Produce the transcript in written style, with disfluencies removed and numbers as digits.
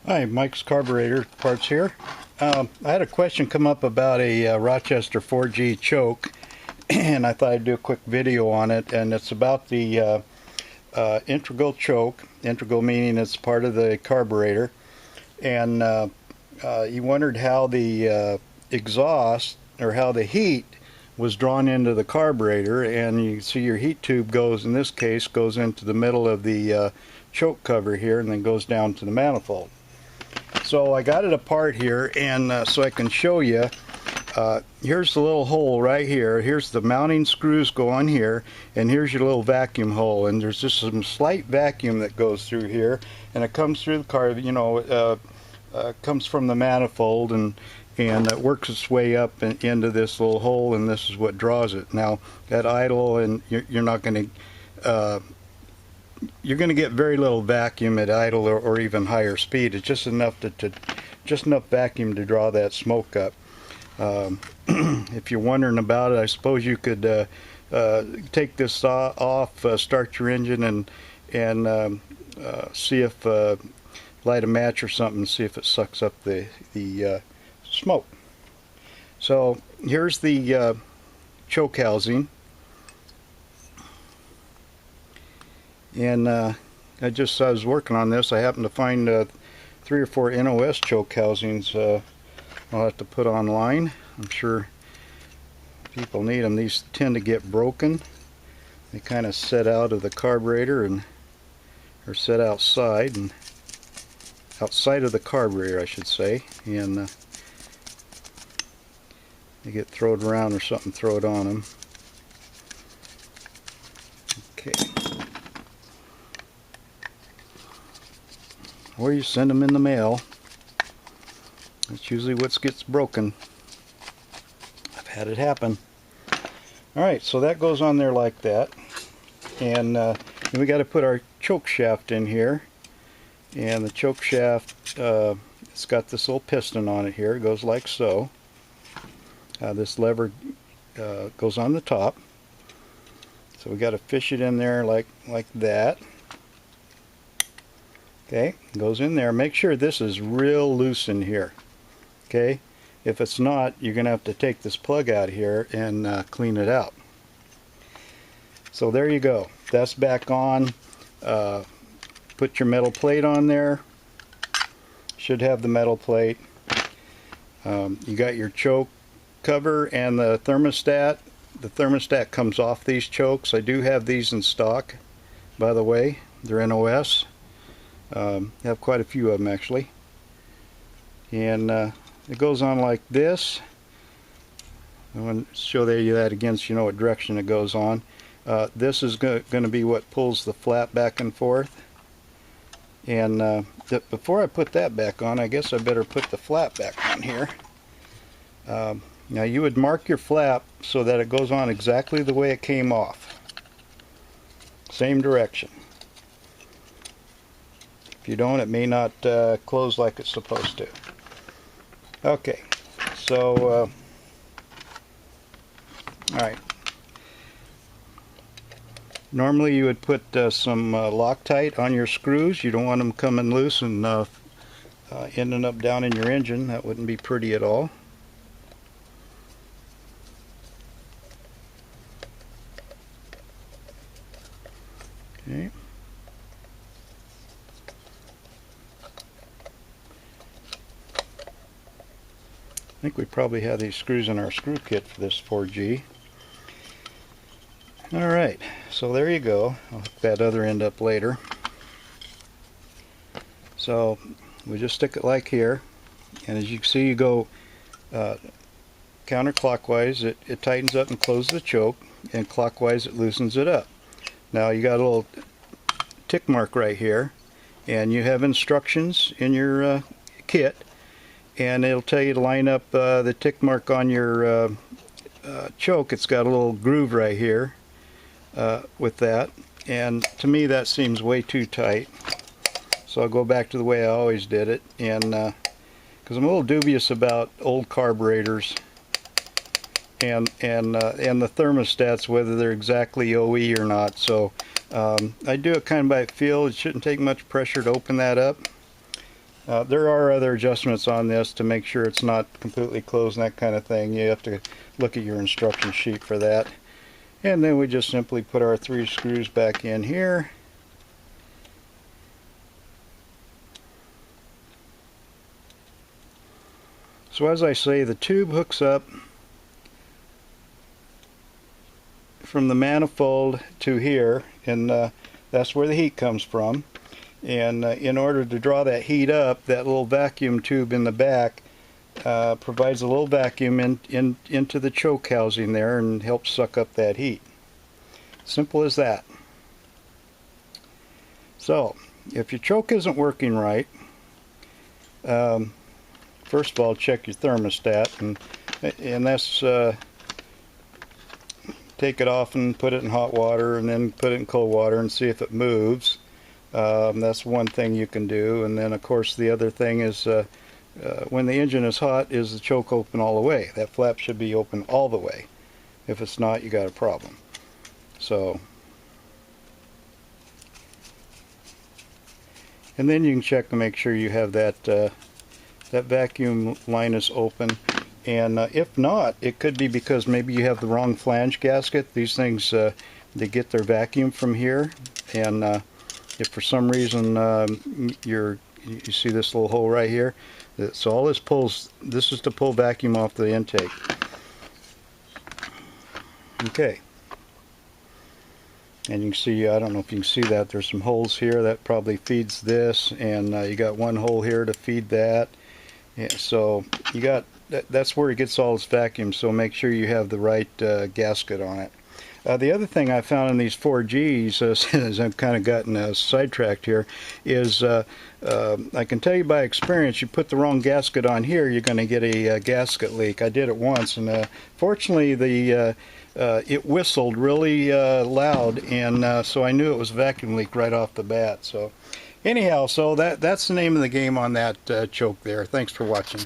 Hi, Mike's Carburetor Parts here. I had a question come up about a Rochester 4G choke, and I thought I'd do a quick video on it. And it's about the integral choke. Integral meaning it's part of the carburetor. And you wondered how the exhaust, or how the heat was drawn into the carburetor. And you see your heat tube goes, in this case, goes into the middle of the choke cover here, and then goes down to the manifold. So I got it apart here, and so I can show you. Here's the little hole right here. Here's the mounting screws go on here, and here's your little vacuum hole. And there's just some slight vacuum that goes through here, and it comes through the car. You know, comes from the manifold, and it works its way up and into this little hole, and this is what draws it. Now at idle, and you're not going to. You're going to get very little vacuum at idle or even higher speed. It's just enough just enough vacuum to draw that smoke up. If you're wondering about it, I suppose you could take this off, start your engine, and see if light a match or something, see if it sucks up the smoke. So here's the choke housing. And I was working on this. I happened to find 3 or 4 NOS choke housings I'll have to put online. I'm sure people need them. These tend to get broken. They kind of set out of the carburetor or set outside, and outside of the carburetor, I should say, and they get thrown around or something thrown on them. Okay. Or you send them in the mail. That's usually what gets broken. I've had it happen. Alright, so that goes on there like that. And then we got to put our choke shaft in here. And the choke shaft, it's got this little piston on it here. It goes like so. This lever goes on the top. So we got to fish it in there like that. Okay, goes in there. Make sure this is real loose in here. Okay, if it's not, you're going to have to take this plug out here and clean it out. So there you go. That's back on. Put your metal plate on there. Should have the metal plate. You got your choke cover and the thermostat. The thermostat comes off these chokes. I do have these in stock, by the way. They're NOS. Have quite a few of them actually, and it goes on like this. I want to show you that again so you know what direction it goes on. This is going to be what pulls the flap back and forth, and before I put that back on, I guess I better put the flap back on here. Now you would mark your flap so that it goes on exactly the way it came off, same direction. If you don't, it may not close like it's supposed to. Okay, so alright. Normally you would put some Loctite on your screws. You don't want them coming loose and ending up down in your engine. That wouldn't be pretty at all. Okay. I think we probably have these screws in our screw kit for this 4G. Alright, so there you go. I'll hook that other end up later. So we just stick it like here, and as you can see, you go counterclockwise. It tightens up and closes the choke, and clockwise it loosens it up. Now you got a little tick mark right here, and you have instructions in your kit, and it'll tell you to line up the tick mark on your choke. It's got a little groove right here with that, and to me that seems way too tight, so I'll go back to the way I always did it, and because I'm a little dubious about old carburetors and the thermostats, whether they're exactly OE or not. So I do it kind of by feel. It shouldn't take much pressure to open that up. There are other adjustments on this to make sure it's not completely closed and that kind of thing. You have to look at your instruction sheet for that. And then we just simply put our 3 screws back in here. So as I say, the tube hooks up from the manifold to here, and that's where the heat comes from. And in order to draw that heat up, that little vacuum tube in the back provides a little vacuum into the choke housing there and helps suck up that heat. Simple as that. So, if your choke isn't working right, first of all, check your thermostat, and that's take it off and put it in hot water, and then put it in cold water and see if it moves. That's one thing you can do. And then, of course, the other thing is when the engine is hot, is the choke open all the way? That flap should be open all the way. If it's not, you got a problem. So, and then you can check to make sure you have that that vacuum line is open. And if not, it could be because maybe you have the wrong flange gasket. These things, they get their vacuum from here, and if for some reason you see this little hole right here, so all this pulls, this is to pull vacuum off the intake. Okay. And you can see, I don't know if you can see that, there's some holes here that probably feeds this, and you got one hole here to feed that. Yeah, so you got, that's where it gets all its vacuum, so make sure you have the right gasket on it. The other thing I found in these 4Gs, as I've kind of gotten sidetracked here, is I can tell you by experience, you put the wrong gasket on here, you're going to get a gasket leak. I did it once, and fortunately it whistled really loud, and so I knew it was a vacuum leak right off the bat. So anyhow, so that's the name of the game on that choke there. Thanks for watching.